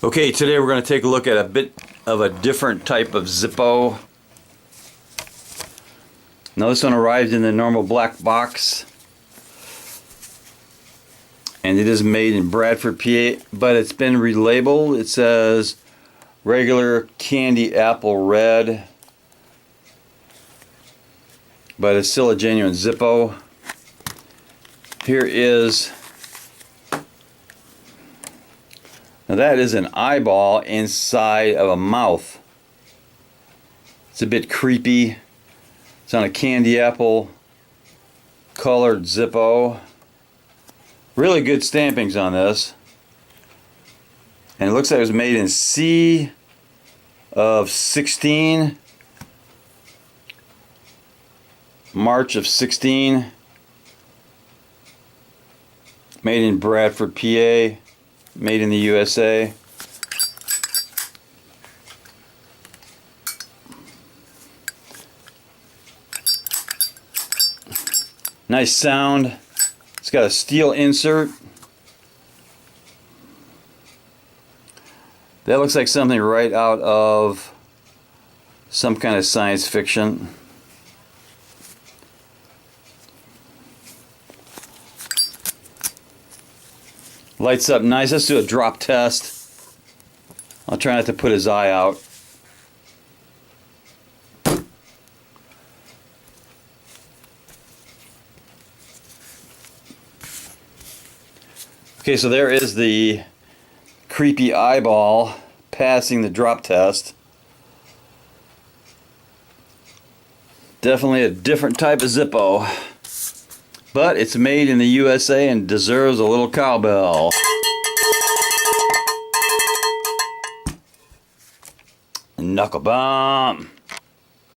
Okay, today we're going to take a look at a bit of a different type of Zippo. Now this one arrived in the normal black box, and it is made in Bradford, PA, but it's been relabeled. It says regular candy apple red, but it's still a genuine Zippo. Here is, now that is an eyeball inside of a mouth. It's a bit creepy. It's on a candy apple colored Zippo. Really good stampings on this. And it looks like it was made in C of 16. March of 16. Made in Bradford, PA. Made in the USA. Nice sound. It's got a steel insert. That looks like something right out of some kind of science fiction. Lights up nice. Let's do a drop test. I'll try not to put his eye out. Okay, so there is the creepy eyeball passing the drop test. Definitely a different type of Zippo. But it's made in the USA and deserves a little cowbell. Knuckle bomb.